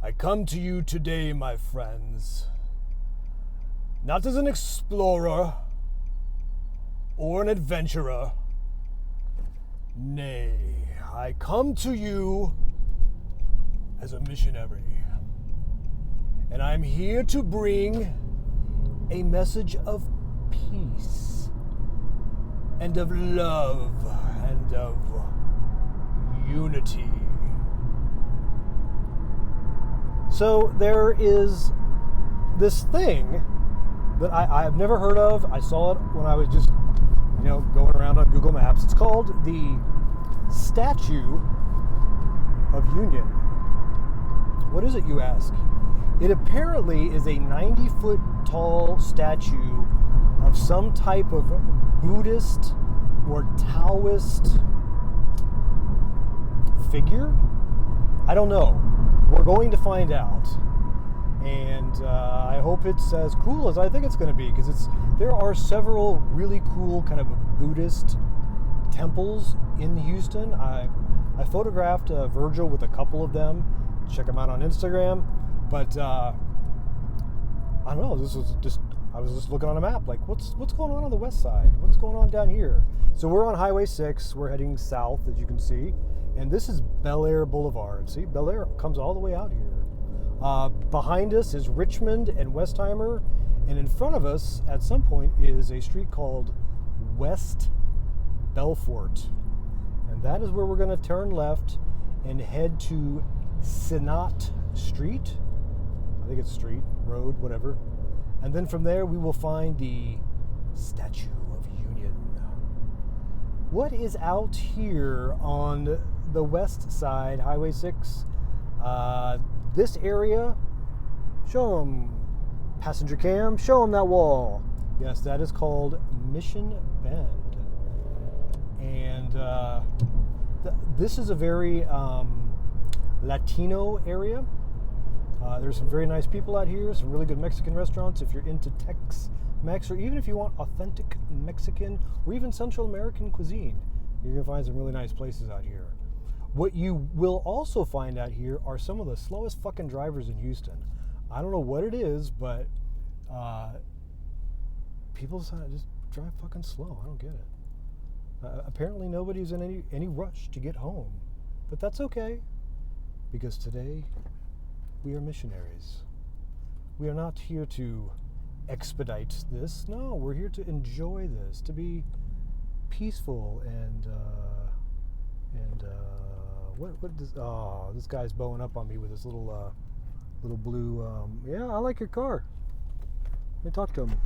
I come to you today, my friends, not as an explorer or an adventurer. Nay, I come to you as a missionary. And I'm here to bring a message of peace and of love and of unity. So there is this thing that I've never heard of. I saw it when I was just, going around on Google Maps. It's called the Statue of Union. What is it, you ask? It apparently is a 90-foot tall statue of some type of Buddhist or Taoist figure. I don't know. We're going to find out. And I hope it's as cool as I think it's going to be, because there are several really cool kind of Buddhist temples in Houston. I photographed Virgil with a couple of them. Check them out on Instagram. But I don't know. I was just looking on a map, like what's going on the west side? What's going on down here? So we're on Highway 6. We're heading south, as you can see, and this is Bel Air Boulevard. See, Bel Air comes all the way out here. Behind us is Richmond and Westheimer, and in front of us, at some point, is a street called West Belfort, and that is where we're going to turn left and head to Sinat Street. I think it's street, road, whatever. And then from there, we will find the Statue of Union. What is out here on the west side, Highway 6? This area, show them, passenger cam, show them that wall. Yes, that is called Mission Bend. And this is a very Latino area. There's some very nice people out here, some really good Mexican restaurants if you're into Tex-Mex, or even if you want authentic Mexican or even Central American cuisine. You're going to find some really nice places out here. What you will also find out here are some of the slowest fucking drivers in Houston. I don't know what it is, but people just drive fucking slow. I don't get it. Apparently nobody's in any rush to get home. But that's okay, because today we are missionaries. We are not here to expedite this. No, we're here to enjoy this, to be peaceful and what does, this guy's bowing up on me with his little blue, yeah, I like your car. Let me talk to him.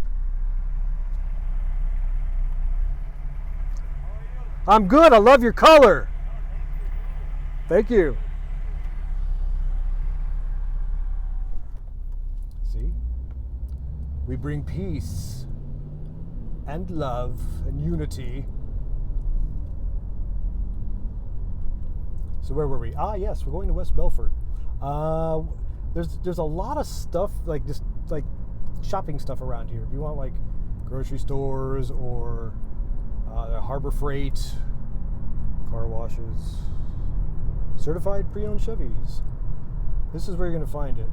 I'm good, I love your color. Thank you. See? We bring peace and love and unity. So where were we? Yes, we're going to West Belfort. There's a lot of stuff, like just like shopping stuff around here. If you want like grocery stores or Harbor Freight, car washes, certified pre-owned Chevys. This is where you're going to find it.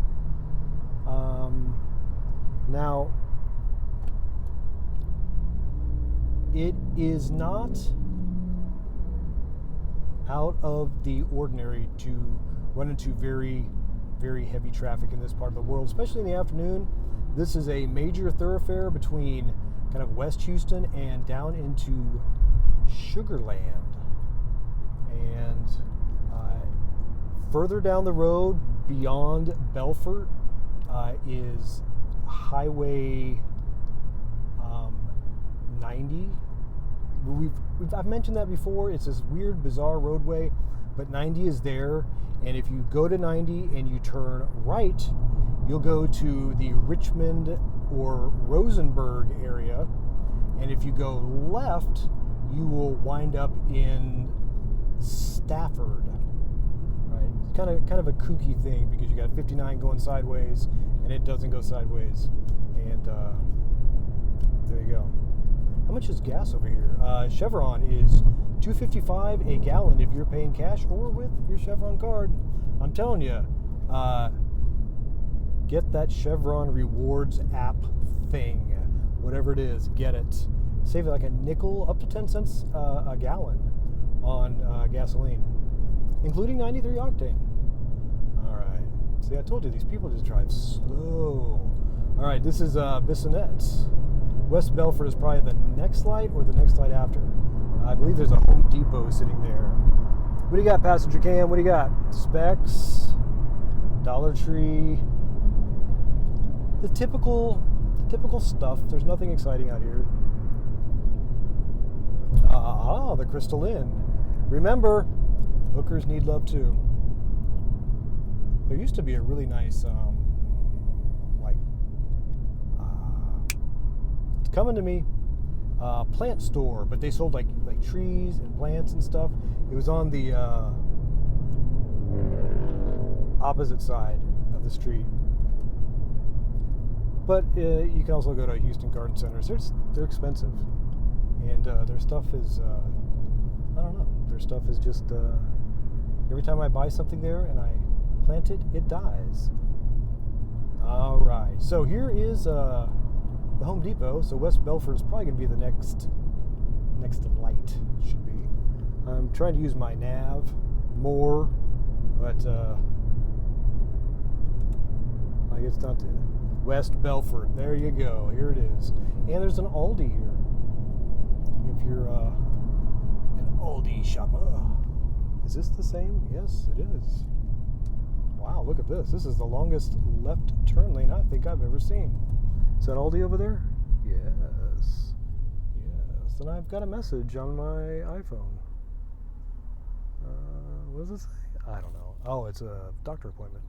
Now, it is not out of the ordinary to run into very, very heavy traffic in this part of the world, especially in the afternoon. This is a major thoroughfare between kind of West Houston and down into Sugar Land. And further down the road beyond Belfort is Highway 90. I've mentioned that before. It's this weird, bizarre roadway, but 90 is there. And if you go to 90 and you turn right, you'll go to the Richmond or Rosenberg area. And if you go left, you will wind up in Stafford. Right? It's kind of a kooky thing, because you got 59 going sideways and it doesn't go sideways. And there you go. How much is gas over here? Chevron is $2.55 a gallon if you're paying cash or with your Chevron card. I'm telling you, Get that Chevron Rewards app thing, whatever it is. Get it. Save it like a nickel, up to 10 cents a gallon on gasoline, including 93 octane. All right. See, I told you these people just drive slow. All right, this is Bissonnette. West Belford is probably the next light or the next light after. I believe there's a Home Depot sitting there. What do you got, Passenger Cam? What do you got? Specs, Dollar Tree, the typical stuff. There's nothing exciting out here. The Crystal Inn. Remember, hookers need love too. There used to be a really nice, it's coming to me, plant store, but they sold like trees and plants and stuff. It was on the opposite side of the street. But you can also go to Houston Garden Centers. They're expensive, and their stuff is I don't know. Their stuff is just every time I buy something there and I plant it, it dies. All right, so here is the Home Depot. So West Belford is probably going to be the next light. Should be. I'm trying to use my nav more, but I guess not to. West Belford. There you go. Here it is. And there's an Aldi here. If you're an Aldi shopper. Is this the same? Yes, it is. Wow, look at this. This is the longest left turn lane I think I've ever seen. Is that Aldi over there? Yes. Yes. And I've got a message on my iPhone. What does it say? I don't know. Oh, it's a doctor appointment.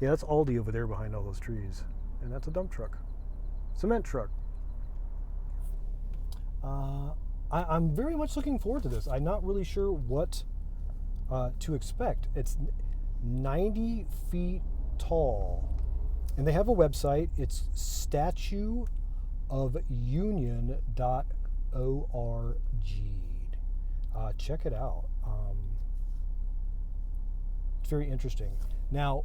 Yeah, that's Aldi over there behind all those trees. And that's a dump truck. Cement truck. I'm very much looking forward to this. I'm not really sure what to expect. It's 90 feet tall. And they have a website. It's statueofunion.org. Check it out. It's very interesting. Now,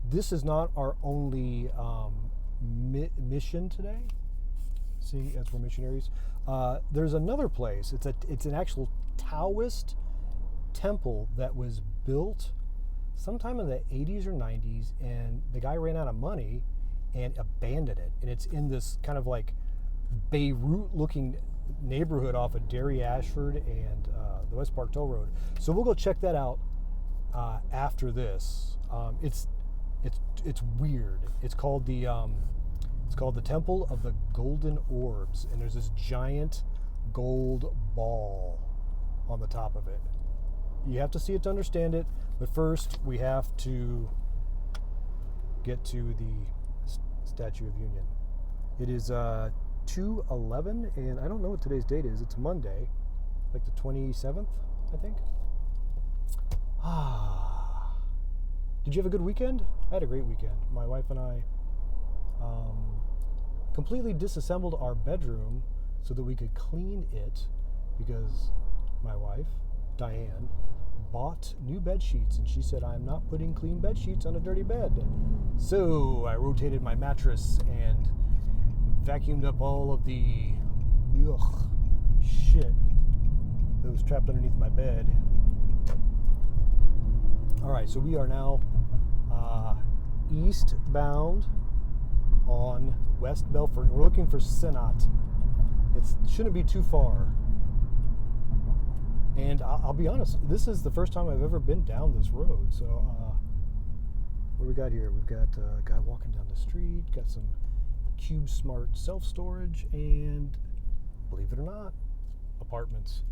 this is not our only mission today. See, as we're missionaries. There's another place. It's an actual Taoist temple that was built sometime in the 80s or 90s, and the guy ran out of money and abandoned it. And it's in this kind of like Beirut-looking neighborhood off of Derry Ashford and the Westpark Toll Road. So we'll go check that out after this. It's weird. It's called the Temple of the Golden Orbs, and there's this giant gold ball on the top of it. You have to see it to understand it, but first we have to get to the Statue of Union. It is 2/11, and I don't know what today's date is. It's Monday, like the 27th, I think. Did you have a good weekend? I had a great weekend. My wife and I completely disassembled our bedroom so that we could clean it, because my wife, Diane, bought new bed sheets, and she said, I'm not putting clean bed sheets on a dirty bed. So I rotated my mattress and vacuumed up all of the shit that was trapped underneath my bed. All right, so we are now eastbound on West Belford. We're looking for Sinat. It shouldn't be too far. And I'll be honest, this is the first time I've ever been down this road. So what do we got here? We've got a guy walking down the street, got some Cube Smart self-storage, and believe it or not, apartments.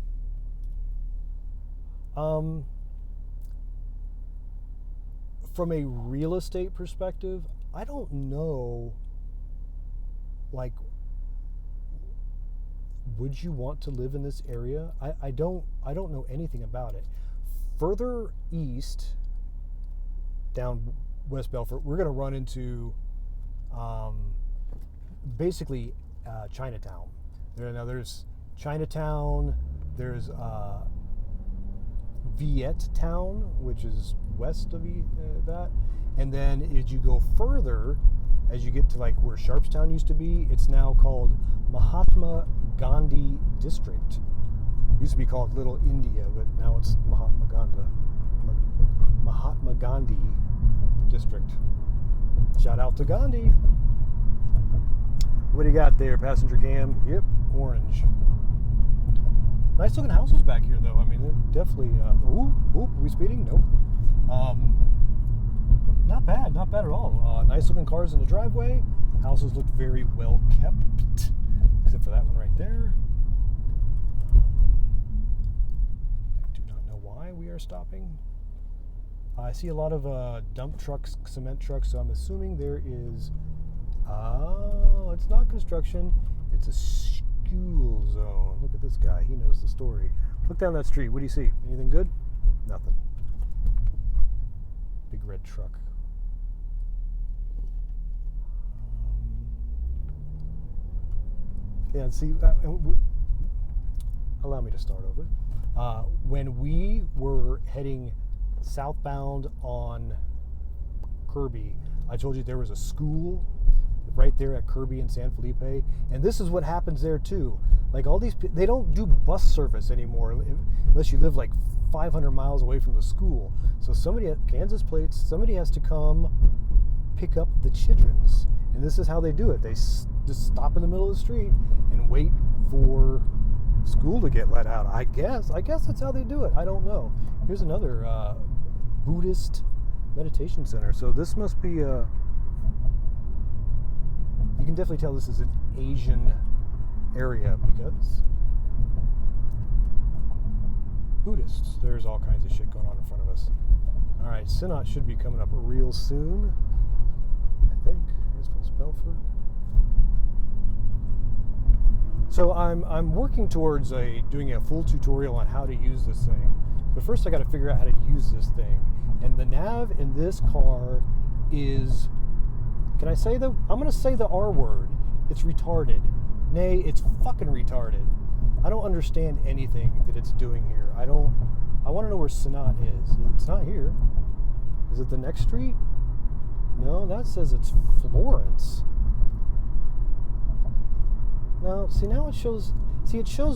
From a real estate perspective, I don't know, like, would you want to live in this area? I don't know anything about it. Further east, down West Belford, we're going to run into basically Chinatown. There's Chinatown. There's Vietnam, which is west of that. And then as you go further, as you get to like where Sharpstown used to be, it's now called Mahatma Gandhi District. It used to be called Little India, but now it's Mahatma Gandhi District. Shout out to Gandhi. What do you got there, passenger cam? Yep, orange. Nice looking houses back here, though. I mean, they're definitely. Are we speeding? Nope. Not bad at all. Nice looking cars in the driveway. Houses look very well kept, except for that one right there. I do not know why we are stopping. I see a lot of dump trucks, cement trucks, so I'm assuming there is. Oh, it's not construction. It's a school zone. Look at this guy. He knows the story. Look down that street. What do you see? Anything good? Nothing. Big red truck. Yeah, see, allow me to start over. When we were heading southbound on Kirby, I told you there was a school right there at Kirby and San Felipe, and this is what happens there too. Like all these, they don't do bus service anymore unless you live like 500 miles away from the school. So somebody at Kansas plates, somebody has to come pick up the childrens, and this is how they do it. They just stop in the middle of the street and wait for school to get let out. I guess that's how they do it. I don't know. Here's another Buddhist meditation center. So this must be a. You can definitely tell this is an Asian area because Buddhists. There's all kinds of shit going on in front of us. All right, Sinat should be coming up real soon. I think. Here's West Belford. So I'm working towards doing a full tutorial on how to use this thing. But first I got to figure out how to use this thing. And the nav in this car is, can I say I'm going to say the R word. It's retarded. Nay, it's fucking retarded. I don't understand anything that it's doing here. I want to know where Sinat is. It's not here. Is it the next street? No, that says it's Florence. No, see now it shows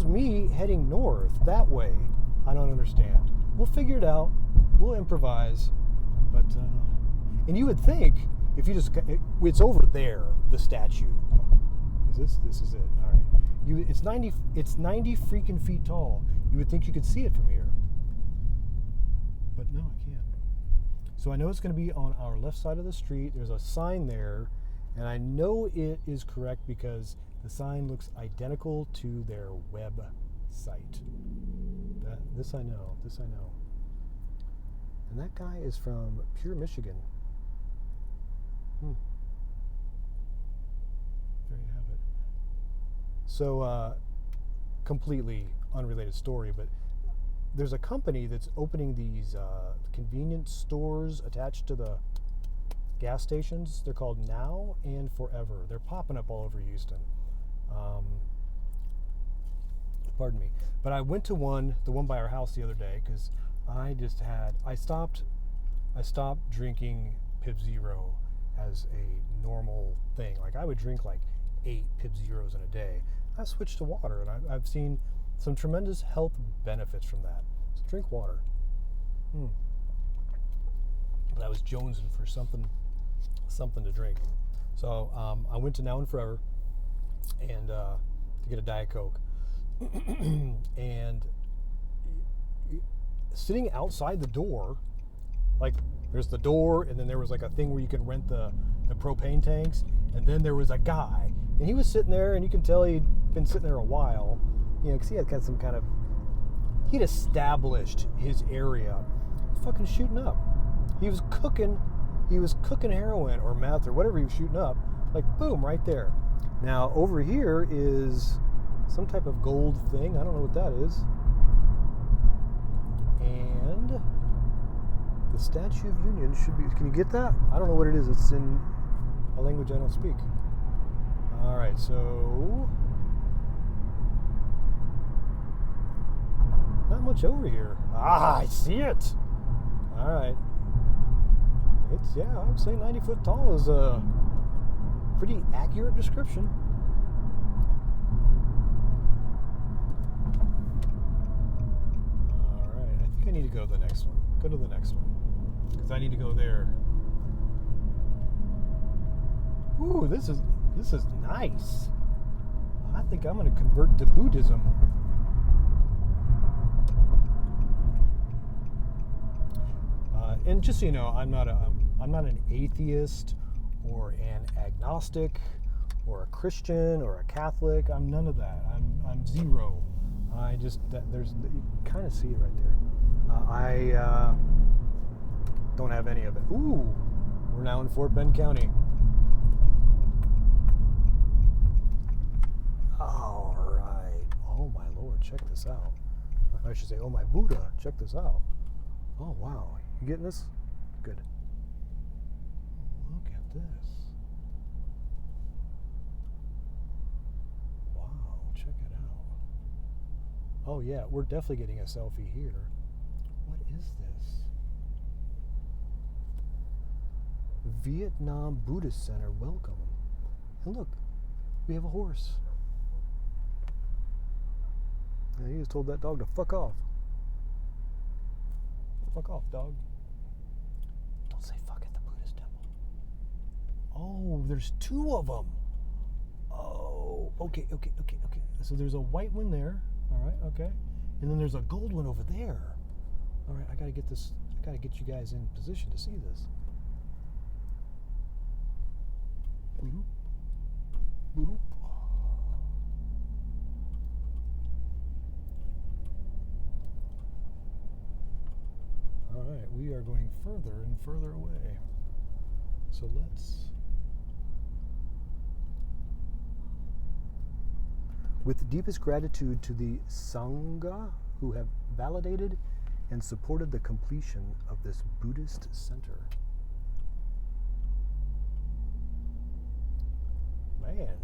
me heading north that way. I don't understand. We'll figure it out. We'll improvise. But and you would think if you just it's over there, the statue. Is this is it. All right. It's 90 freaking feet tall. You would think you could see it from here. But no, I can't. So I know it's going to be on our left side of the street. There's a sign there, and I know it is correct because the sign looks identical to their website. This I know. And that guy is from Pure, Michigan. There you have it. So, completely unrelated story, but there's a company that's opening these convenience stores attached to the gas stations. They're called Now and Forever. They're popping up all over Houston. Pardon me. But I went to the one by our house the other day because I stopped drinking Pib Zero as a normal thing. Like I would drink like 8 Pib Zeros in a day. I switched to water, and I've seen some tremendous health benefits from that. So drink water. But I was jonesing for something to drink. So I went to Now and Forever and to get a Diet Coke. And sitting outside the door, like there's the door, and then there was like a thing where you could rent the propane tanks, and then there was a guy, and he was sitting there, and you can tell he'd been sitting there a while, because he had he'd established his area. Fucking shooting up. He was cooking heroin or meth or whatever he was shooting up, like boom, right there. Now over here is some type of gold thing. I don't know what that is. And the Statue of Union should be, can you get that? I don't know what it is. It's in a language I don't speak. All right, so Not much over here. Ah, I see it. All right. It's, yeah, I would say 90 foot tall is a pretty accurate description. All right, I think I need to go to the next one. Go to the next one. Because I need to go there. Ooh, this is nice. I think I'm going to convert to Buddhism. And just so you know, I'm not an atheist or an agnostic or a Christian or a Catholic. I'm none of that. I'm zero. I just you kind of see it right there. I don't have any of it. Ooh, we're now in Fort Bend County. All right. Oh my Lord, check this out. I should say, oh my Buddha, check this out. Oh wow. You getting this? Good. Look at this. Wow, check it out. Oh yeah, we're definitely getting a selfie here. What is this? Vietnam Buddhist Center, welcome. And look, we have a horse. And he just told that dog to fuck off. Fuck off, dog. Don't say fuck at the Buddhist temple. Oh, there's two of them. Oh, okay. So there's a white one there. All right, okay. And then there's a gold one over there. All right, I gotta get this. I gotta get you guys in position to see this. Boop, boop. All right, we are going further and further away. So let's... With the deepest gratitude to the Sangha who have validated and supported the completion of this Buddhist center. Man,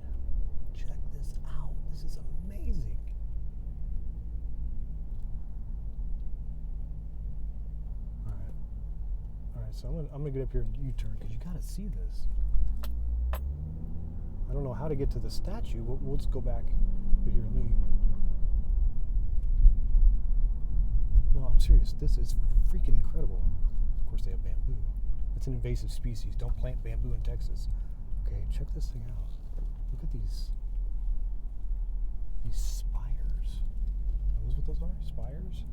check this out. This is amazing. So I'm gonna get up here and U-turn because you gotta see this. I don't know how to get to the statue, but we'll just go back over here and leave. No, I'm serious. This is freaking incredible. Of course, they have bamboo. It's an invasive species. Don't plant bamboo in Texas. Okay, check this thing out. Look at these spires. Are those what those are? Spires?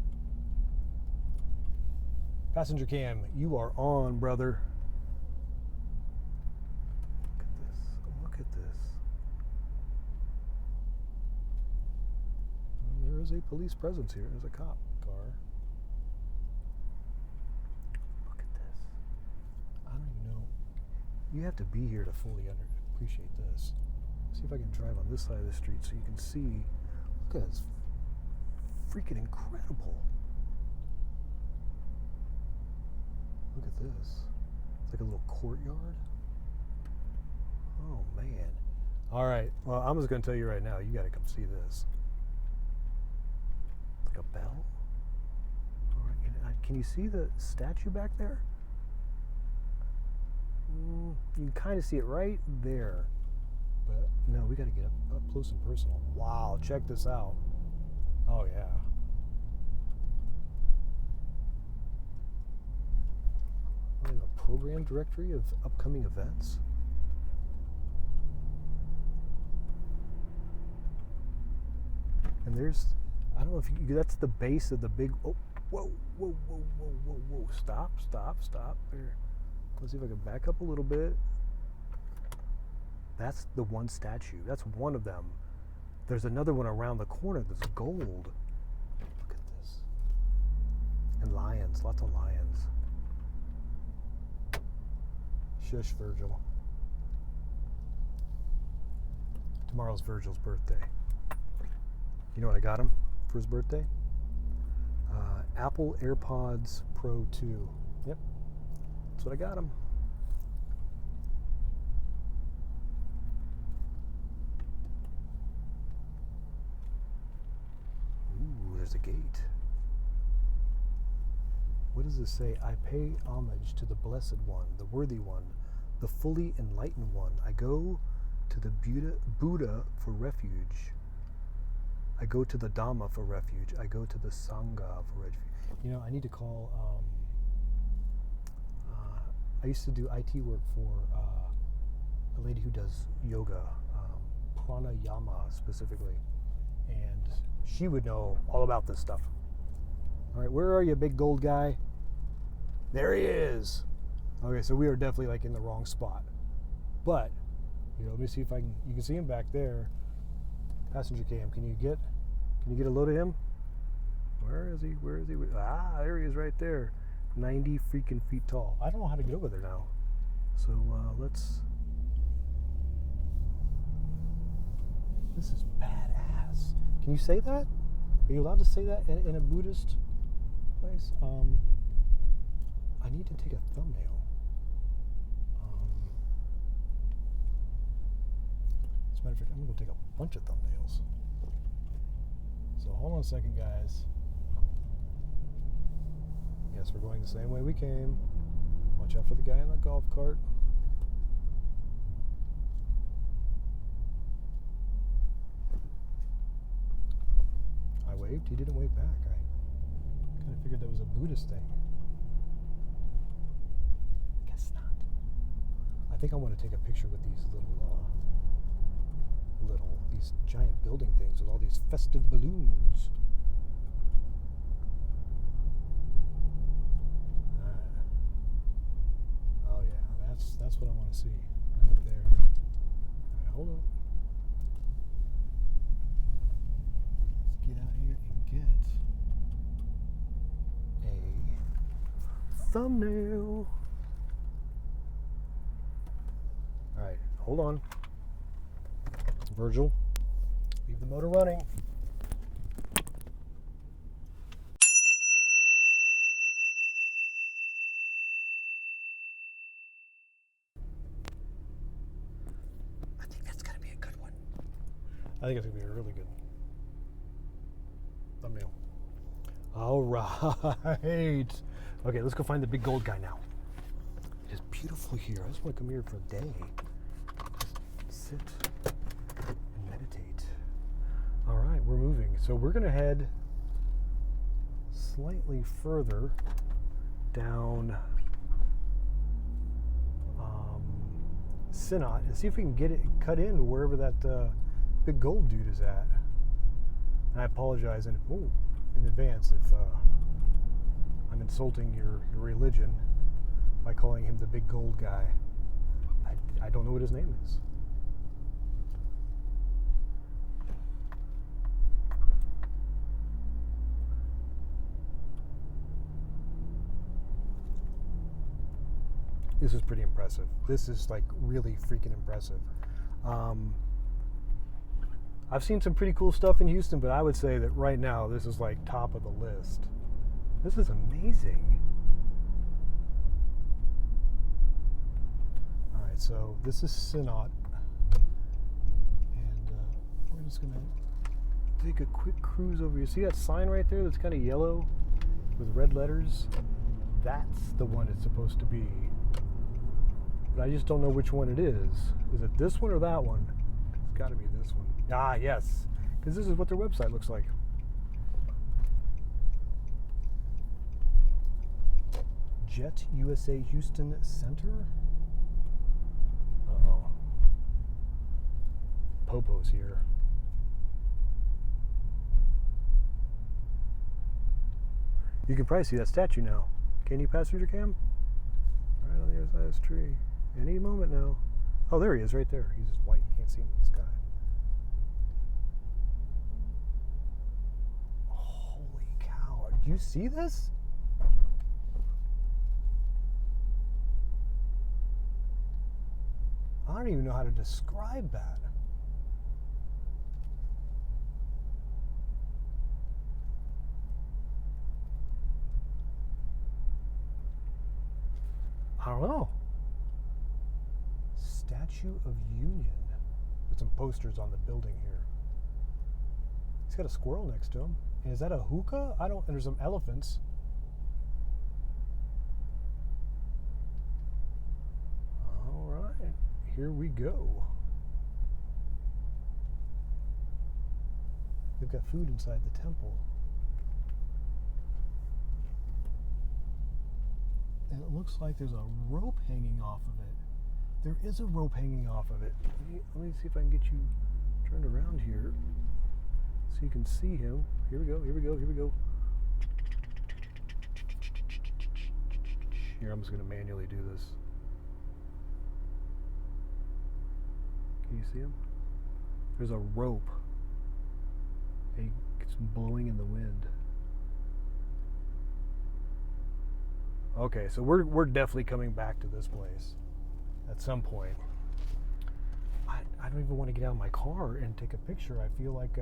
Passenger cam, you are on, brother. Look at this. Look at this. Well, there is a police presence here. There's a cop car. Look at this. I don't even know. You have to be here to fully appreciate this. See if I can drive on this side of the street so you can see. Look at this. Freaking incredible. Look at this. It's like a little courtyard. Oh, man. All right. Well, I'm just going to tell you right now, you got to come see this. It's like a bell. All right. Can you see the statue back there? You can kind of see it right there. But no, we got to get up close and personal. Wow. Check this out. Oh, yeah. We have a program directory of upcoming events. And there's, I don't know if you, that's the base of the big, oh, whoa. Stop. There. Let's see if I can back up a little bit. That's the one statue. That's one of them. There's another one around the corner that's gold. Look at this. And lions, lots of lions. Shush, Virgil. Tomorrow's Virgil's birthday. You know what I got him for his birthday? Apple AirPods Pro 2. Yep, that's what I got him. Ooh, there's a gate. What does this say? I pay homage to the Blessed One, the Worthy One, the fully enlightened one. I go to the Buddha for refuge. I go to the Dhamma for refuge. I go to the Sangha for refuge. You know, I need to call. I used to do IT work for a lady who does yoga, pranayama specifically, and she would know all about this stuff. All right, where are you, big gold guy? There he is. Okay, so we are definitely like in the wrong spot, but you know, let me see if I can. You can see him back there. Passenger cam. Can you get a load of him? Where is he? Where is he? Ah, there he is, right there. 90 freaking feet tall. I don't know how to get over there now. So let's. This is badass. Can you say that? Are you allowed to say that in a Buddhist place? I need to take a thumbnail. As a matter of fact, I'm going to take a bunch of thumbnails. So hold on a second, guys. Yes, we're going the same way we came. Watch out for the guy in the golf cart. I waved. He didn't wave back. I kind of figured that was a Buddhist thing. I guess not. I think I want to take a picture with these these giant building things with all these festive balloons. Oh yeah, that's what I want to see right there. All right, hold on. Let's get out here and get a thumbnail. All right, hold on. Virgil, leave the motor running. I think that's going to be a good one. I think it's going to be a really good thumbnail. All right. Okay, let's go find the big gold guy now. It is beautiful here. I just want to come here for a day. Just sit and meditate. All right, we're moving. So we're going to head slightly further down Sinat and see if we can get it cut in wherever that big gold dude is at. And I apologize in advance if I'm insulting your religion by calling him the big gold guy. I don't know what his name is. This is pretty impressive. This is like really freaking impressive. I've seen some pretty cool stuff in Houston, but I would say that right now this is like top of the list. This is amazing. All right, so this is Sinat, and we're just gonna take a quick cruise over here. See that sign right there that's kind of yellow with red letters? That's the one it's supposed to be. But I just don't know which one it is. Is it this one or that one? It's got to be this one. Ah, yes. Because this is what their website looks like. Jet USA Houston Center? Uh-oh. Popo's here. You can probably see that statue now. Can you, passenger cam? Right on the other side of this tree. Any moment now. Oh, there he is, right there. He's just white. You can't see him in the sky. Holy cow. Do you see this? I don't even know how to describe that. I don't know. Statue of Union with some posters on the building here. He's got a squirrel next to him. And is that a hookah? And there's some elephants. here we go. They've got food inside the temple. And it looks like there's a rope hanging off of it. There is a rope hanging off of it. Let me see if I can get you turned around here so you can see him. Here we go, here we go, here we go. Here, I'm just going to manually do this. Can you see him? There's a rope. And it's blowing in the wind. Okay, so we're definitely coming back to this place at some point. I don't even want to get out of my car and take a picture. I feel like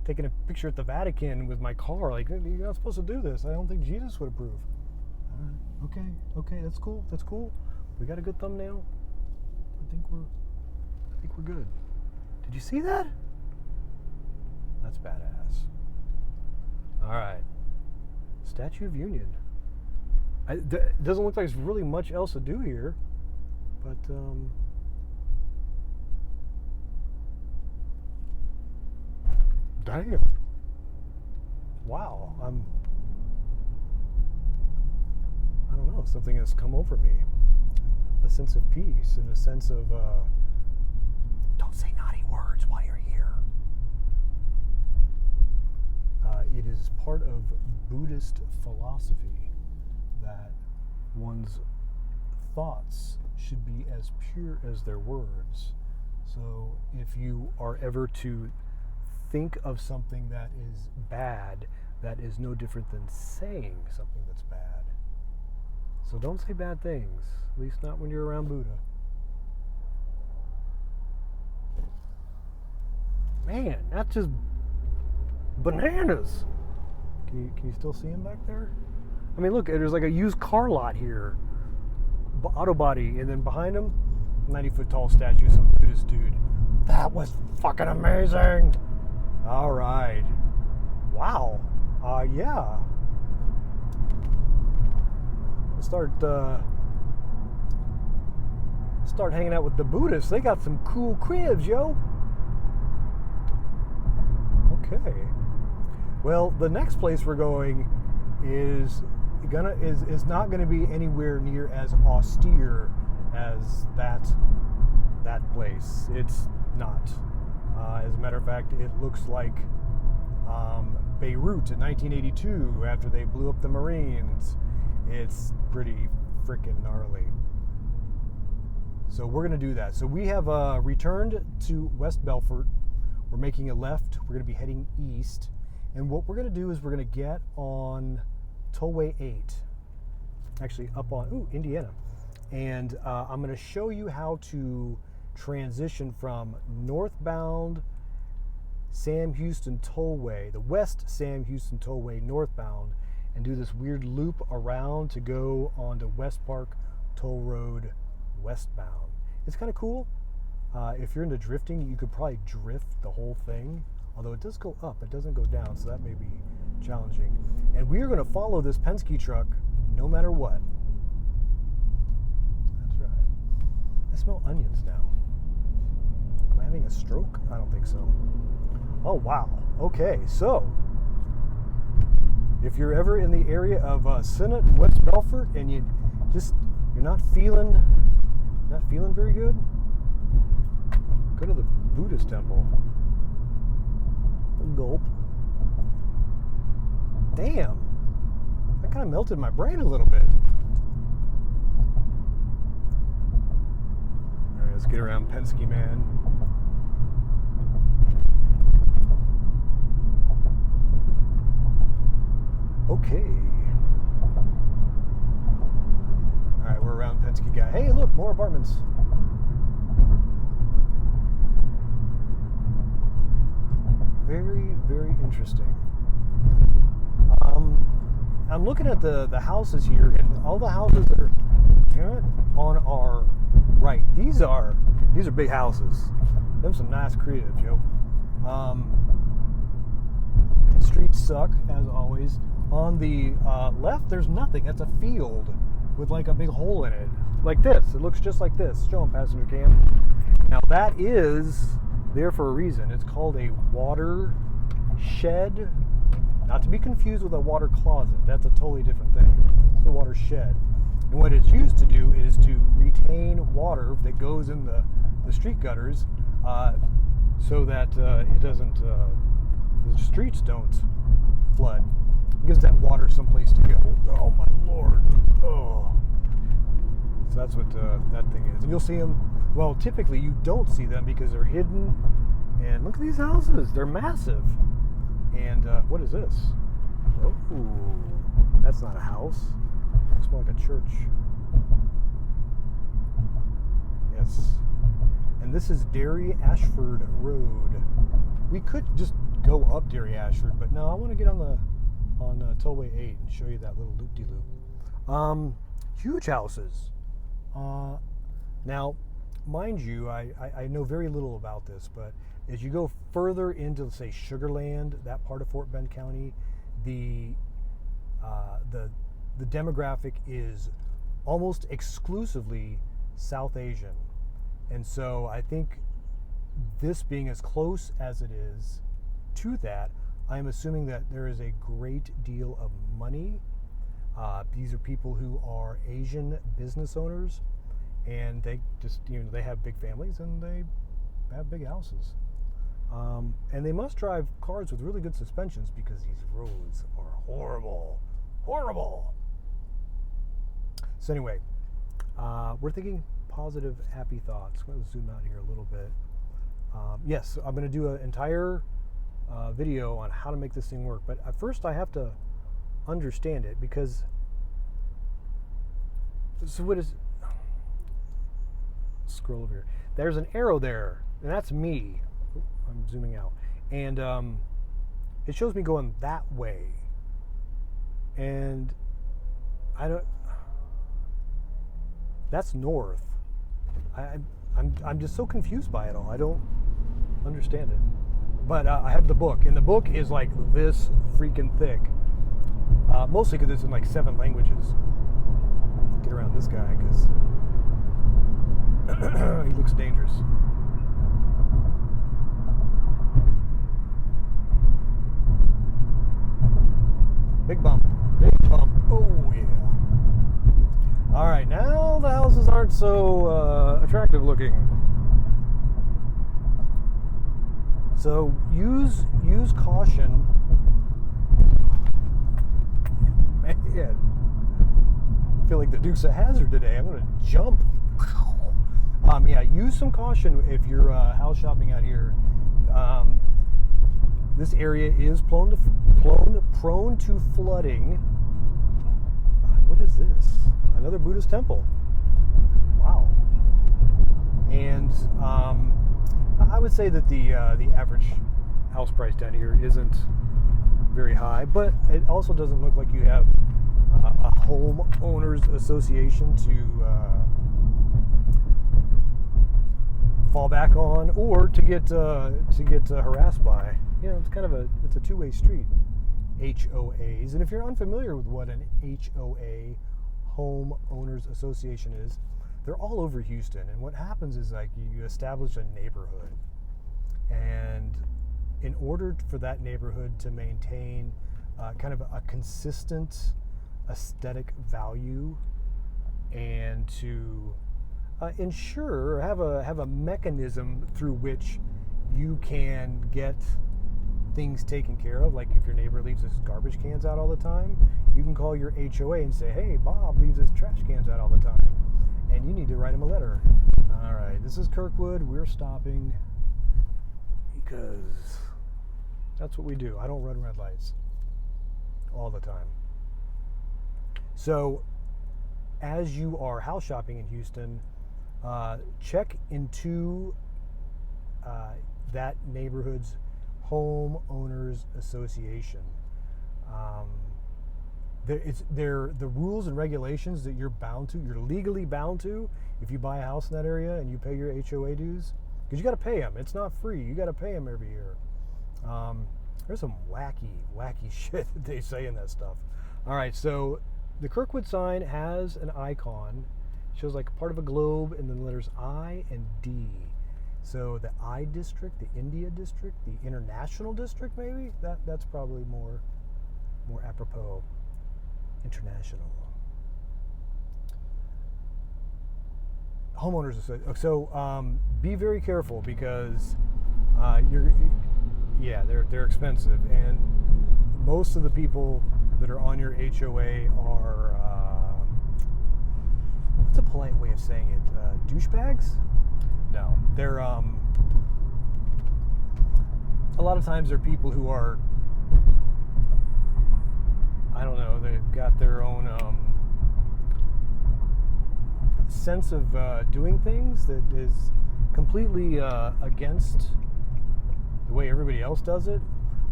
taking a picture at the Vatican with my car. Like, you're not supposed to do this. I don't think Jesus would approve. All right, okay, that's cool. That's cool. We got a good thumbnail. I think we're good. Did you see that? That's badass. All right. Statue of Union. It doesn't look like there's really much else to do here, but damn. Wow. I don't know, something has come over me. A sense of peace and a sense of don't say naughty words while you're here. It is part of Buddhist philosophy that one's thoughts should be as pure as their words. So if you are ever to think of something that is bad, that is no different than saying something that's bad. So don't say bad things, at least not when you're around Buddha. Man, that's just bananas. Can you still see him back there? I mean, look, there's like a used car lot here. Auto body, and then behind him, 90-foot tall statue of some Buddhist dude. That was fucking amazing. All right. Wow. Yeah. Start hanging out with the Buddhists. They got some cool cribs, yo. Okay. Well, the next place we're going is not gonna be anywhere near as austere as that place. It's not. As a matter of fact, it looks like Beirut in 1982 after they blew up the Marines. It's pretty freaking gnarly. So we're going to do that. So we have returned to West Belfort. We're making a left. We're going to be heading east. And what we're going to do is we're going to get on Tollway 8. Actually, up on, Indiana. And I'm going to show you how to transition from northbound Sam Houston Tollway, the West Sam Houston Tollway northbound, and do this weird loop around to go onto Westpark Toll Road westbound. It's kind of cool. If you're into drifting, you could probably drift the whole thing, although it does go up, it doesn't go down, so that may be challenging. And we are going to follow this Penske truck no matter what. That's right. I smell onions now. Am I having a stroke? I don't think so. Oh, wow. Okay, so if you're ever in the area of Senate, West Belfort, and you're not feeling very good, go to the Buddhist temple. Gulp. Damn, that kind of melted my brain a little bit. All right, let's get around Penske, man. Okay. All right, we're around Penske guy. Hey, look, more apartments. Very, very interesting. I'm looking at the houses here, and all the houses that are on our right. These are big houses. Them some nice cribs, yo. Streets suck as always. On the left, there's nothing. That's a field. with like a big hole in it, like this. It looks just like this. Show them, passenger cam. Now that is there for a reason. It's called a water shed, not to be confused with a water closet. That's a totally different thing. It's a water shed. And what it's used to do is to retain water that goes in the street gutters so that it doesn't, the streets don't flood. It gives that water someplace to go. Oh my Lord. Oh. So that's what that thing is. And you'll see them, well, typically you don't see them because they're hidden. And look at these houses. They're massive. And what is this? Oh, that's not a house. It's more like a church. Yes. And this is Derry Ashford Road. We could just go up Derry Ashford, but no, I want to get on Tollway 8 and show you that little loop-de-loop. Huge houses. Now, mind you, I know very little about this, but as you go further into, say, Sugar Land, that part of Fort Bend County, the demographic is almost exclusively South Asian. And so I think this being as close as it is to that, I'm assuming that there is a great deal of money. These are people who are Asian business owners, and they just, they have big families and they have big houses. And they must drive cars with really good suspensions because these roads are horrible. Horrible. So anyway, we're thinking positive, happy thoughts. I'm going to zoom out here a little bit. Yes, I'm going to do an entire video on how to make this thing work. But at first I have to understand it because, so what is, scroll over here. There's an arrow there, and that's me. I'm zooming out. And it shows me going that way. And I don't, that's north. I'm just so confused by it all. I don't understand it. But I have the book, and the book is like this freaking thick. Mostly because it's in like 7 languages. Get around this guy because he looks dangerous. Big bump. Big bump. Oh, yeah. All right, now the houses aren't so attractive looking. So use caution. Man, I feel like the Dukes of Hazzard today. I'm going to jump. Yeah, use some caution if you're house shopping out here. This area is prone to flooding. What is this? Another Buddhist temple. Wow. And I would say that the average house price down here isn't very high, but it also doesn't look like you have a homeowners association to fall back on, or to get harassed by. It's kind of it's a two-way street. HOAs, and if you're unfamiliar with what an HOA, homeowners association, is, they're all over Houston. And what happens is, like, you establish a neighborhood, and in order for that neighborhood to maintain kind of a consistent aesthetic value, and to ensure, have a mechanism through which you can get things taken care of, like if your neighbor leaves his garbage cans out all the time, you can call your HOA and say, hey, Bob leaves his trash cans out all the time, and you need to write him a letter. All right, this is Kirkwood. We're stopping because that's what we do. I don't run red lights all the time. So as you are house shopping in Houston, check into that neighborhood's homeowners association. The rules and regulations that you're legally bound to if you buy a house in that area and you pay your HOA dues, because you got to pay them. It's not free. You got to pay them every year. There's some wacky shit that they say in that stuff. All right, so the Kirkwood sign has an icon. It shows like part of a globe and then the letters I and D. So the I district, the India district, the international district, maybe that's probably more apropos. International. Homeowners association. So be very careful because they're expensive, and most of the people that are on your HOA are what's a polite way of saying it? Douchebags? No, they're a lot of times they're people who are, I don't know, they've got their own sense of doing things that is completely against the way everybody else does it.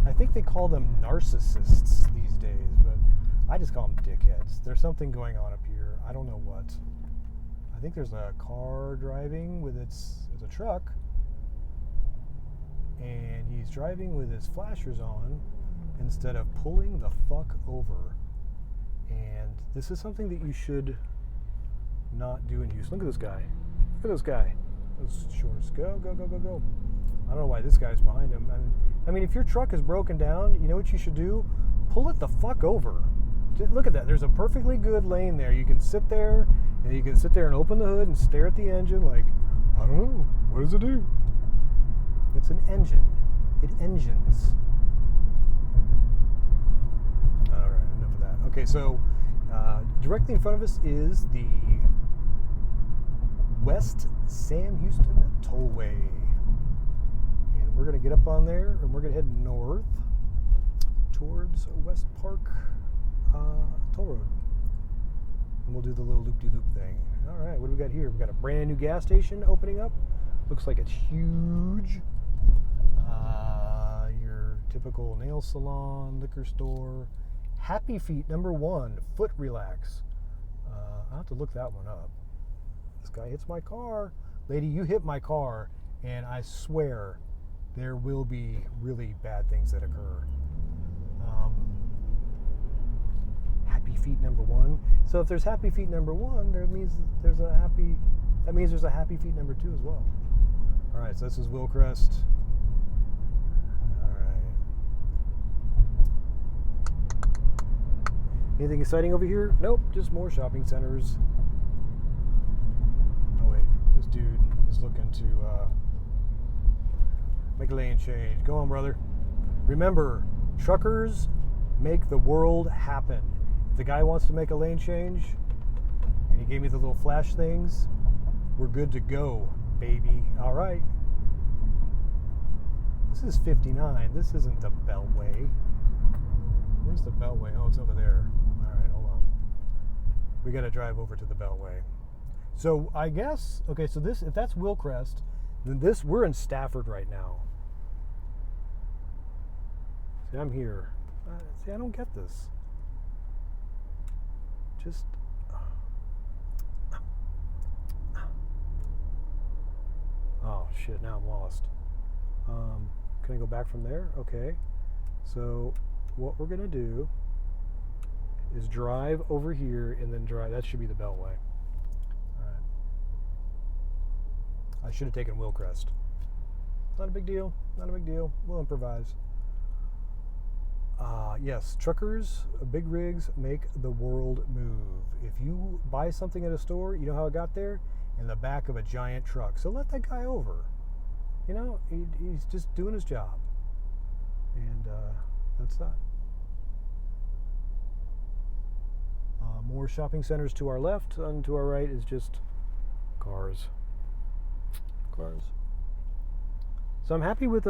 I think they call them narcissists these days, but I just call them dickheads. There's something going on up here. I don't know what. I think there's a car driving with it's a truck, and he's driving with his flashers on instead of pulling the fuck over. And this is something that you should not do in Houston. Look at this guy. Look at this guy. Those shorts. Go, go, go, go, go. I don't know why this guy's behind him. I mean, if your truck is broken down, you know what you should do? Pull it the fuck over. Look at that. There's a perfectly good lane there. You can sit there, and you can sit there and open the hood and stare at the engine like, I don't know. What does it do? It's an engine. It engines. All right, enough of that. Okay, so directly in front of us is the West Sam Houston Tollway. And we're going to get up on there, and we're going to head north towards Westpark Toll Road. And we'll do the little loop-de-loop thing. All right, what do we got here? We've got a brand new gas station opening up. Looks like it's huge. Your typical nail salon, liquor store. Happy Feet #1, foot relax. I'll have to look that one up. This guy hits my car. Lady, you hit my car, and I swear there will be really bad things that occur. Happy Feet #1. So if there's Happy Feet #1, that means there's a Happy Feet #2 as well. All right, so this is Willcrest. All right. Anything exciting over here? Nope, just more shopping centers. Oh wait, this dude is looking to make a lane change. Go on, brother. Remember, truckers make the world happen. If the guy wants to make a lane change, and he gave me the little flash things, we're good to go, baby. All right. This is 59. This isn't the Beltway. Where's the Beltway? Oh, it's over there. All right, hold on. We got to drive over to the Beltway. So I guess, okay, so this, if that's Willcrest, then we're in Stafford right now. See, I'm here. See, I don't get this. Just... Oh, shit, now I'm lost. Can I go back from there? Okay. So what we're going to do is drive over here and then drive. That should be the Beltway. All right. I should have taken Willcrest. Not a big deal. Not a big deal. We'll improvise. Yes, truckers, big rigs make the world move. If you buy something at a store, you know how it got there? In the back of a giant truck. So let that guy over. You know, he's just doing his job. And that's that. More shopping centers to our left, and to our right is just cars. Cars. So I'm happy with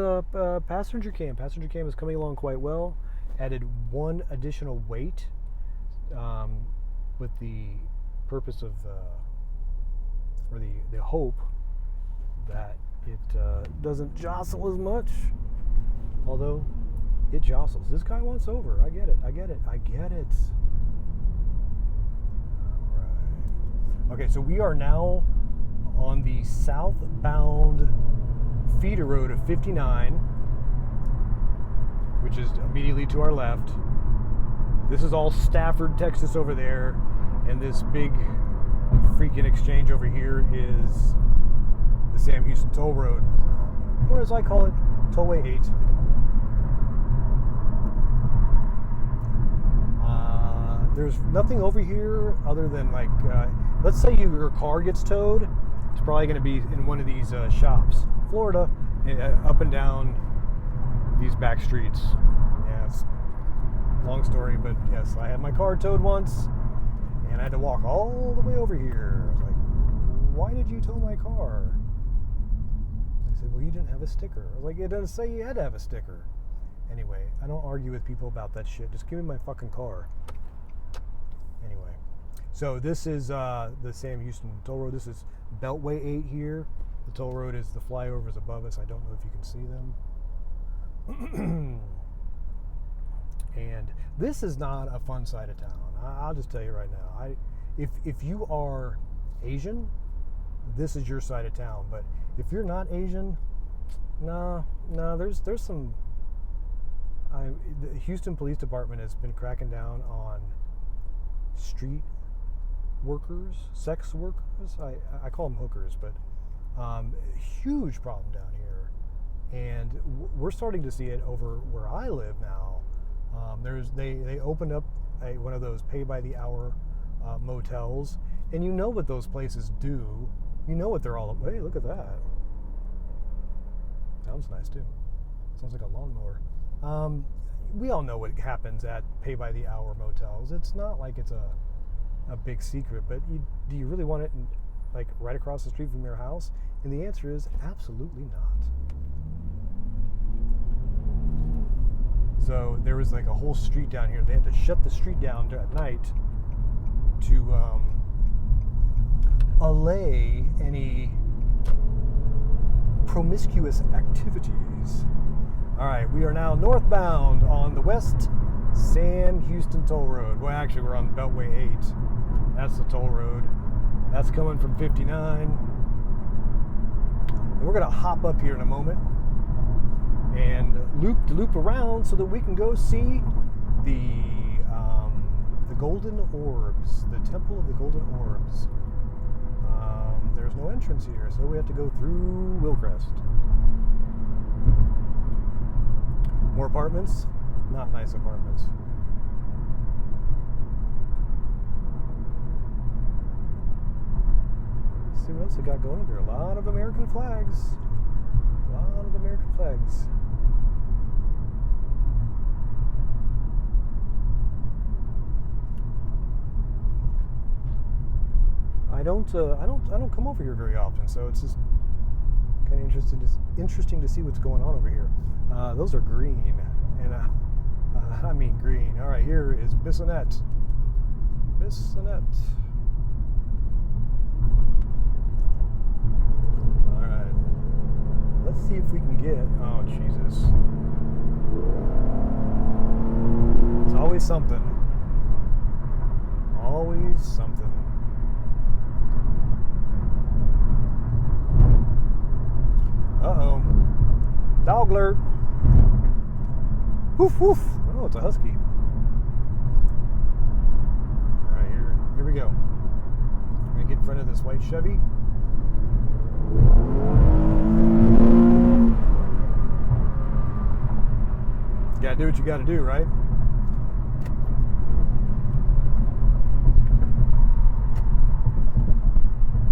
passenger cam. Passenger cam is coming along quite well. Added one additional weight with the purpose of, or the hope that it doesn't jostle as much. Although it jostles. This guy wants over. I get it. I get it. I get it. All right. Okay, so we are now on the southbound feeder road of 59, which is immediately to our left. This is all Stafford, Texas over there, and this big freaking exchange over here is the Sam Houston Toll Road, or as I call it, Tollway 8. There's nothing over here other than like, let's say your car gets towed, it's probably going to be in one of these shops. Florida, up and down these back streets. Yeah, it's a long story, but yes, I had my car towed once, and I had to walk all the way over here. I was like, why did you tow my car? They said, well, you didn't have a sticker. I was like, it doesn't say you had to have a sticker. Anyway, I don't argue with people about that shit. Just give me my fucking car. Anyway, so this is the Sam Houston Toll Road. This is Beltway 8 here. The toll road is the flyovers above us. I don't know if you can see them. And this is not a fun side of town. I'll just tell you right now. If you are Asian, this is your side of town. But if you're not Asian, no, there's some. The Houston Police Department has been cracking down on street workers, sex workers. I call them hookers, but huge problem down here, and we're starting to see it over where I live now. They opened up one of those pay by the hour motels, and you know what those places do. You know what they're all about. Hey, look at that. Sounds nice too. Sounds like a lawnmower. We all know what happens at pay by the hour motels. It's not like it's a big secret, but do you really want it like right across the street from your house? And the answer is absolutely not. So there was like a whole street down here. They had to shut the street down at night to allay any promiscuous activities. All right, we are now northbound on the West Sam Houston Toll Road. Well, actually, we're on Beltway 8. That's the toll road. That's coming from 59. And we're going to hop up here in a moment and loop around so that we can go see the Golden Orbs, the Temple of the Golden Orbs. There's no entrance here, so we have to go through Wilcrest. More apartments? Not nice apartments. Let's see what else we got going over here. A lot of American flags. A lot of American flags. I don't come over here very often, so it's just kind of interesting to see what's going on over here. Those are green, and I mean green. All right, here is Bissonnet. All right, let's see if we can get. Oh Jesus! It's always something. Always something. Uh-oh. Dog alert. Woof, woof. Oh, it's a husky. All right, here we go. I'm going to get in front of this white Chevy. You got to do what you got to do, right?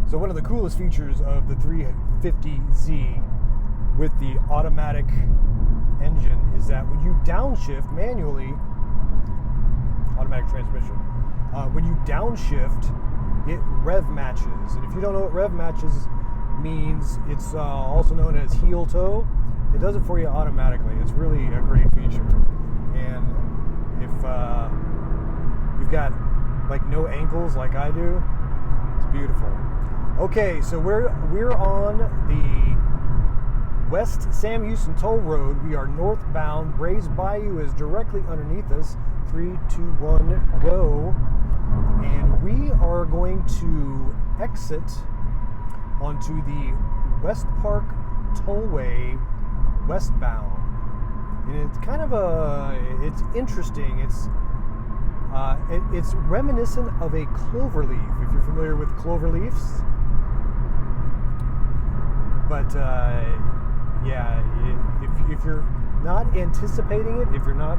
So one of the coolest features of the 350Z with the automatic engine is that when you downshift manually, automatic transmission, when you downshift, it rev matches. And if you don't know what rev matches means, it's also known as heel toe. It does it for you automatically. It's really a great feature. And if you've got like no ankles like I do, it's beautiful. Okay, so we're on the West Sam Houston Toll Road. We are northbound. Brays Bayou is directly underneath us. 3, 2, 1, go. And we are going to exit onto the Westpark Tollway westbound. And it's kind of it's interesting. It's reminiscent of a clover leaf, if you're familiar with clover leaves. But yeah, if you're not anticipating it, if you're not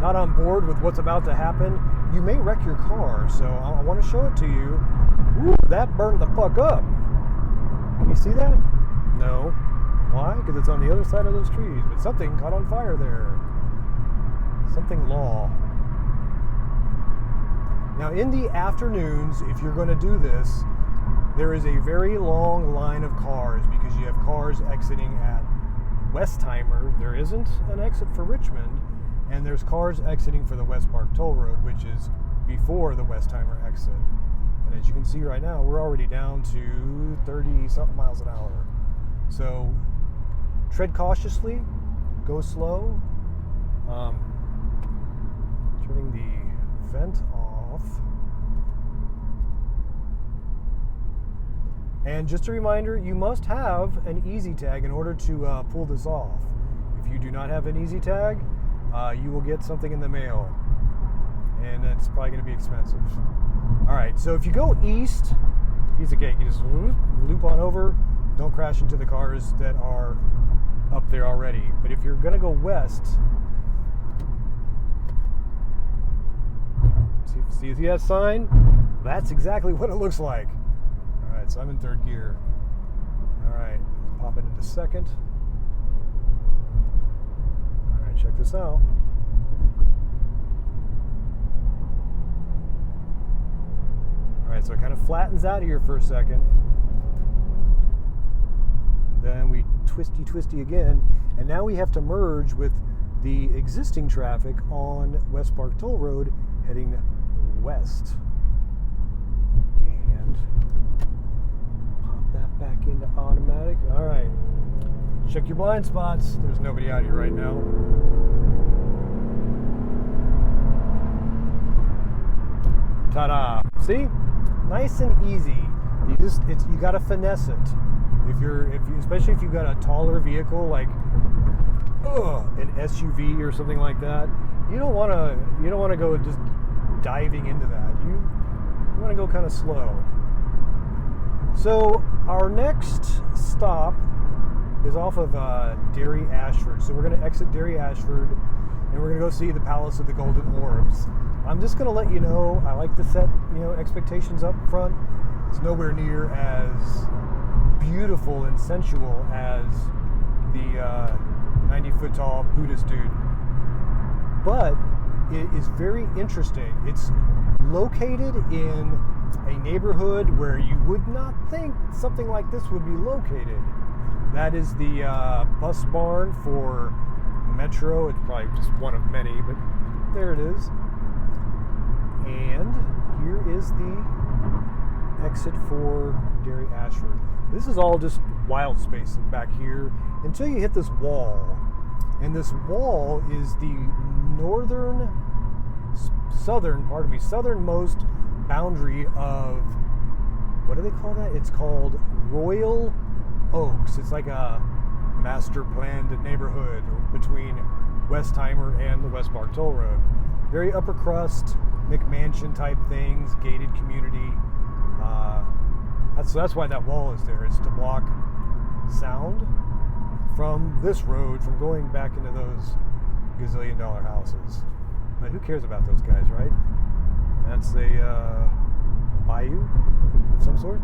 on board with what's about to happen, you may wreck your car. So I want to show it to you. Ooh, that burned the fuck up. Can you see that? No. Why? Because it's on the other side of those trees. But something caught on fire there. Something law. Now in the afternoons, if you're going to do this, there is a very long line of cars because you have cars exiting at Westheimer. There isn't an exit for Richmond, and there's cars exiting for the Westpark Toll Road, which is before the Westheimer exit. And as you can see right now, we're already down to 30-something miles an hour. So tread cautiously, go slow. Turning the vent off. And just a reminder, you must have an easy tag in order to pull this off. If you do not have an easy tag, you will get something in the mail, and it's probably going to be expensive. All right, so if you go east, piece of cake, you just loop on over. Don't crash into the cars that are up there already. But if you're going to go west, see that sign? That's exactly what it looks like. All right, so I'm in third gear. All right, pop it into second. All right, check this out. All right, so it kind of flattens out here for a second. Then we twisty again, and now we have to merge with the existing traffic on Westpark Toll Road heading west. And pop that back into automatic. All right, check your blind spots. There's nobody out here right now. Ta-da! See, nice and easy. You got to finesse it. Especially if you've got a taller vehicle like an SUV or something like that, you don't want to go just diving into that. You want to go kind of slow. So our next stop is off of Derry Ashford. So we're going to exit Derry Ashford, and we're going to go see the Palace of the Golden Orbs. I'm just going to let you know, I like to set expectations up front. It's nowhere near as beautiful and sensual as the 90-foot tall Buddhist dude, but it is very interesting. It's located in a neighborhood where you would not think something like this would be located. That is the bus barn for Metro. It's probably just one of many, but there it is. And here is the exit for Derry Ashford. This is all just wild space back here until you hit this wall. And this wall is the southernmost boundary of, what do they call that? It's called Royal Oaks. It's like a master planned neighborhood between Westheimer and the Westpark Toll Road. Very upper crust, McMansion type things, gated community. That's why that wall is there. It's to block sound from this road from going back into those gazillion-dollar houses. But who cares about those guys, right? That's a bayou of some sort.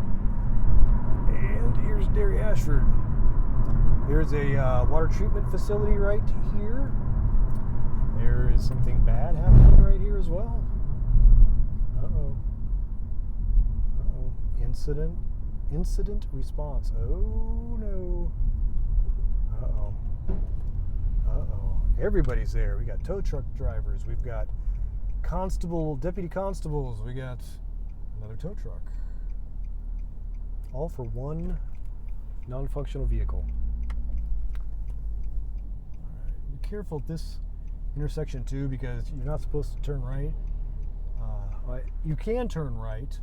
And here's Derry Ashford. There's a water treatment facility right here. There is something bad happening right here as well. Uh-oh. Incident response. Oh no. Uh-oh. Everybody's there. We got tow truck drivers. We've got deputy constables. We got another tow truck. All for one non-functional vehicle. All right. Be careful at this intersection too, because you're not supposed to turn right. You can turn right,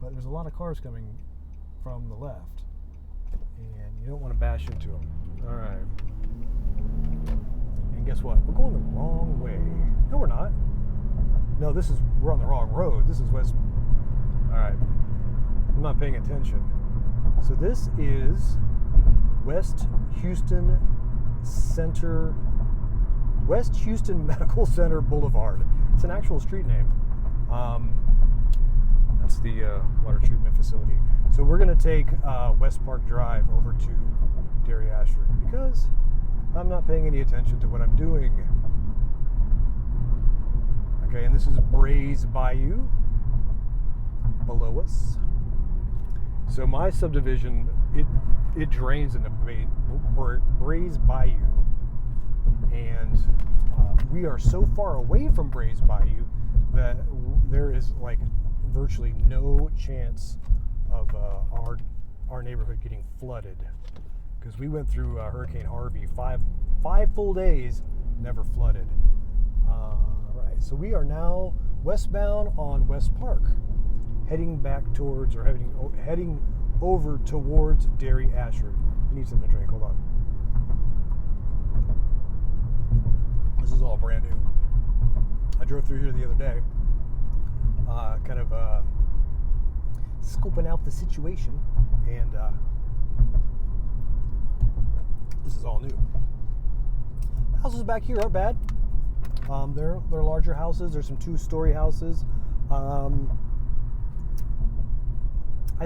but there's a lot of cars coming from the left, and you don't want to bash into them. All right. And guess what? We're going the wrong way. No, we're not. No, we're on the wrong road. This is West. All right. I'm not paying attention. So this is West Houston Center, West Houston Medical Center Boulevard. It's an actual street name. That's the water treatment facility. So we're going to take Westpark Drive over to Dairy Ashford because I'm not paying any attention to what I'm doing. Okay, and this is Brays Bayou below us. So my subdivision, it drains into Brays Bayou, and we are so far away from Brays Bayou that there is like virtually no chance of our neighborhood getting flooded, because we went through Hurricane Harvey, five full days, never flooded. Right, so we are now westbound on Westpark, heading back towards, or heading over towards Dairy Ashford. I need something to drink. Hold on. This is all brand new. I drove through here the other day, kind of scoping out the situation, and this is all new. Houses back here aren't bad. They're larger houses. There's some 2-story houses. I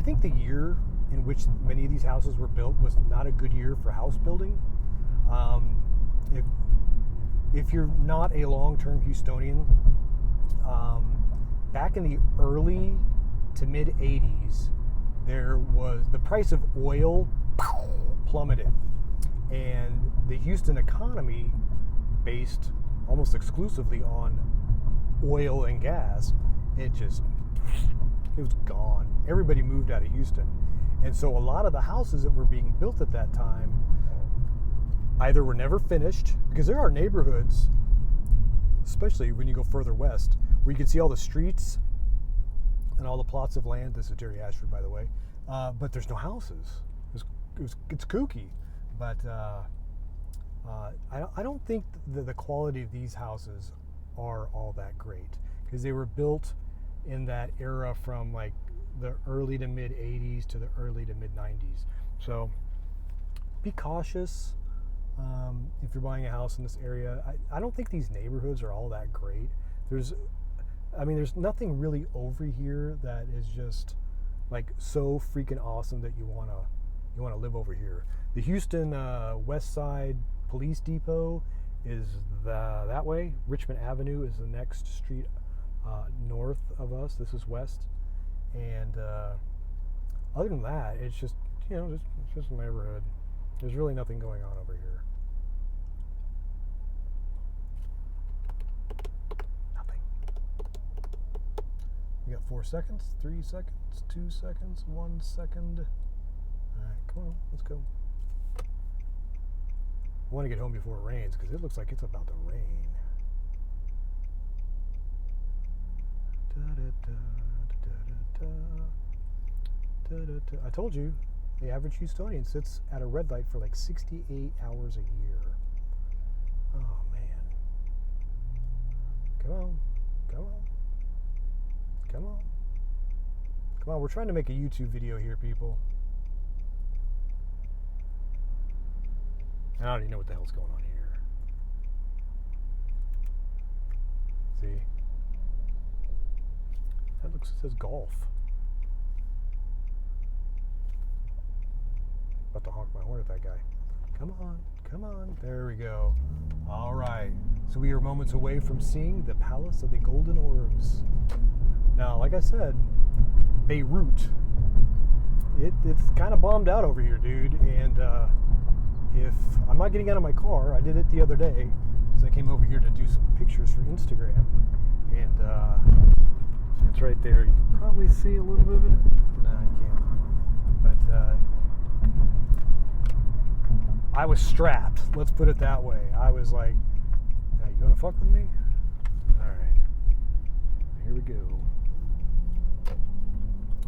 think the year in which many of these houses were built was not a good year for house building. If you're not a long-term Houstonian, back in the early to mid 80s, the price of oil plummeted, and the Houston economy, based almost exclusively on oil and gas, it was gone. Everybody moved out of Houston. And so a lot of the houses that were being built at that time either were never finished, because there are neighborhoods, especially when you go further west, where you can see all the streets and all the plots of land. This is Dairy Ashford, by the way. But there's no houses. It's kooky. But I don't think the quality of these houses are all that great, because they were built in that era from like the early to mid 80s to the early to mid 90s. So be cautious if you're buying a house in this area. I don't think these neighborhoods are all that great. There's nothing really over here that is just like so freaking awesome that you wanna live over here. The Houston West Side Police Depot is that way. Richmond Avenue is the next street north of us. This is west, and other than that, it's just it's just a neighborhood. There's really nothing going on over here. Nothing. We got 4 seconds, 3 seconds, 2 seconds, 1 second. All right, come on, let's go. I want to get home before it rains, because it looks like it's about to rain. I told you, the average Houstonian sits at a red light for like 68 hours a year. Oh man. Come on. Come on. Come on. Come on, we're trying to make a YouTube video here, people. I don't even know what the hell's going on here. See? It says golf. About to honk my horn at that guy. Come on, come on. There we go. All right. So we are moments away from seeing the Palace of the Golden Orbs. Now, like I said, Beirut, it's kind of bombed out over here, dude. And if I'm not getting out of my car, I did it the other day because I came over here to do some pictures for Instagram, and it's right there. You can probably see a little bit of it. No, you can't. But I was strapped. Let's put it that way. I was like, hey, you want to fuck with me? All right. Here we go.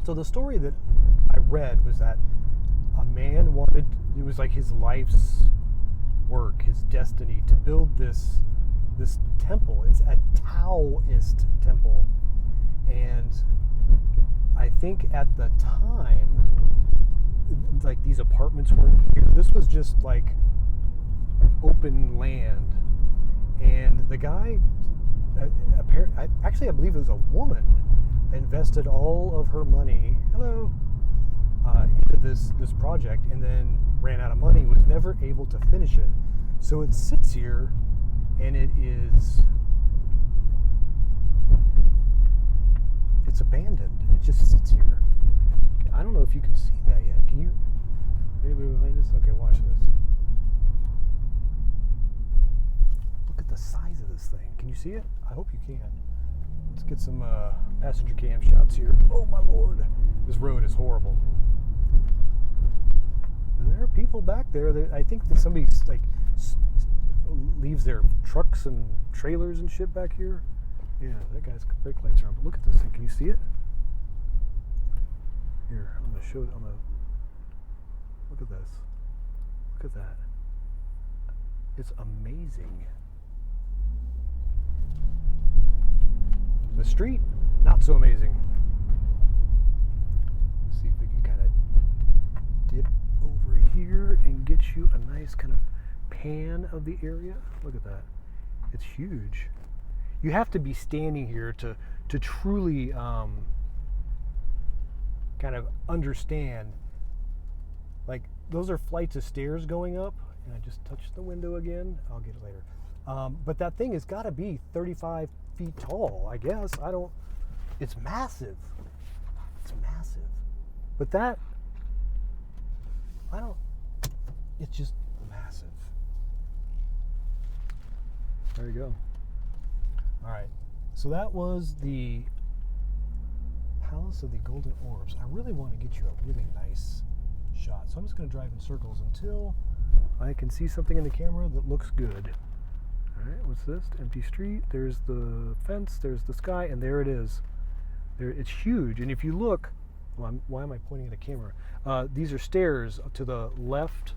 So the story that I read was that a man it was like his life's work, his destiny, to build this this temple. It's a Taoist temple, and I think at the time, like, these apartments weren't here. This was just like open land, and the guy, I believe it was a woman, invested all of her money, into this project, and then ran out of money, was never able to finish it. So it sits here, and it's abandoned. It just sits here. I don't know if you can see that yet. Can you? Anybody behind us? Okay, watch this. Look at the size of this thing. Can you see it? I hope you can. Let's get some passenger cam shots here. Oh my Lord, this road is horrible. And there are people back there that I think that somebody like leaves their trucks and trailers and shit back here. Yeah, that guy's brake lights are on. But look at this thing. Can you see it? Here, I'm gonna show it. Look at this. Look at that. It's amazing. The street, not so amazing. Let's see if we can kind of dip over here and get you a nice kind of pan of the area. Look at that. It's huge. You have to be standing here to truly kind of understand. Like, those are flights of stairs going up, and I just touched the window again. I'll get it later. But that thing has got to be 35 feet tall, I guess. It's massive. It's massive. But it's just massive. There you go. All right. So that was the Palace of the Golden Orbs. I really want to get you a really nice shot. So I'm just going to drive in circles until I can see something in the camera that looks good. All right, what's this? Empty street. There's the fence. There's the sky, and there it is. It's huge. And if you look, why am I pointing at a camera? These are stairs to the left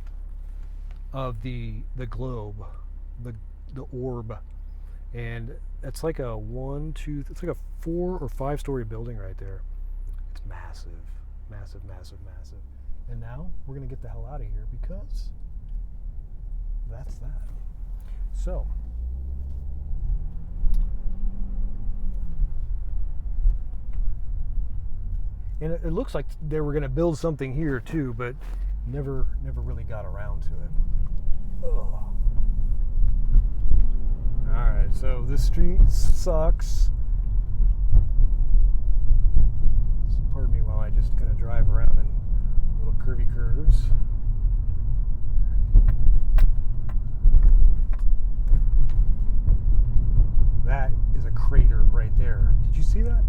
of the globe, the orb, and it's like a it's like a 4 or 5 story building right there. It's massive, massive, massive, massive. And now we're gonna get the hell out of here because that's that. So. And it looks like they were going to build something here too, but never really got around to it. Ugh. All right, so this street sucks. So pardon me while I just kind of drive around in little curvy curves. That is a crater right there. Did you see that?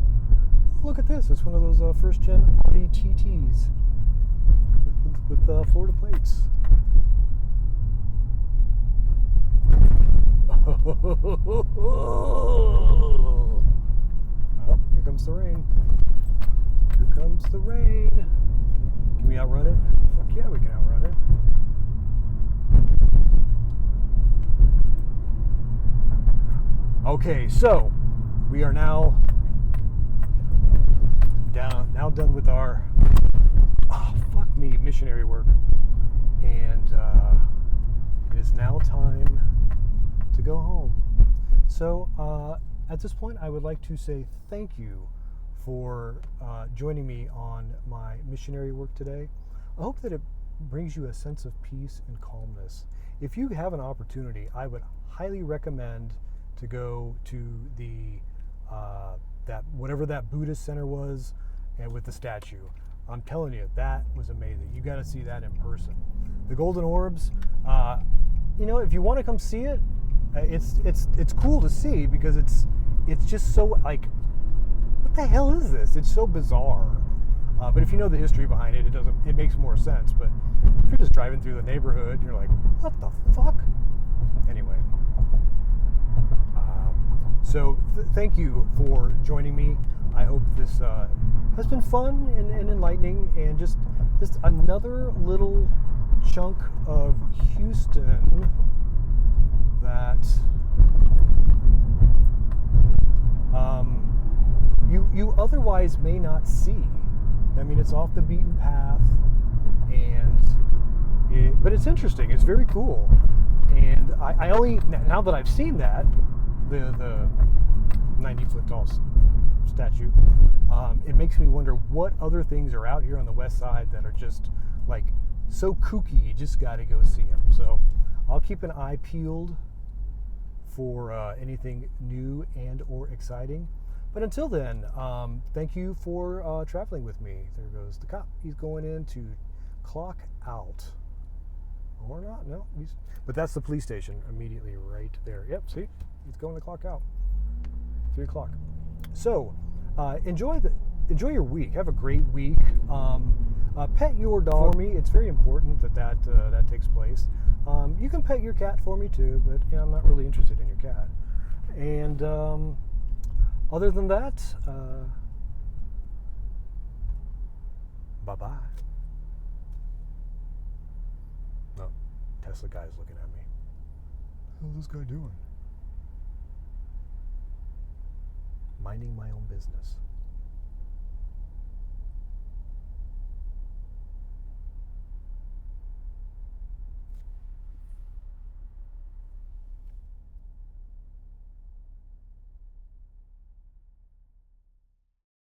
Look at this. It's one of those first-gen Audi TTs with Florida plates. Oh, here comes the rain. Here comes the rain. Can we outrun it? Fuck yeah, we can outrun it. Okay, so we are now done with our missionary work, and it is now time to go home. So at this point, I would like to say thank you for joining me on my missionary work today. I hope that it brings you a sense of peace and calmness. If you have an opportunity, I would highly recommend to go to the whatever that Buddhist center was, and with the statue. I'm telling you, that was amazing. You got to see that in person. The Golden Orbs, if you want to come see it, it's cool to see because it's just so like, what the hell is this? It's so bizarre. But if you know the history behind it, it makes more sense. But if you're just driving through the neighborhood, you're like, what the fuck? Anyway. So thank you for joining me. I hope this has been fun and enlightening, and just another little chunk of Houston that you otherwise may not see. I mean, it's off the beaten path, but it's interesting. It's very cool. And I only, now that I've seen that, the 90-foot tall statue, it makes me wonder what other things are out here on the west side that are just like so kooky, you just got to go see them. So I'll keep an eye peeled for anything new and or exciting. But until then, thank you for traveling with me. There goes the cop. He's going in to clock out. Or not, no. But that's the police station immediately right there. Yep, see? He's going to clock out. 3 o'clock. So, enjoy your week. Have a great week. Pet your dog for me. It's very important that takes place. You can pet your cat for me too, but I'm not really interested in your cat. And other than that, bye-bye. No, Tesla guy's looking at me. How's this guy doing? Minding my own business.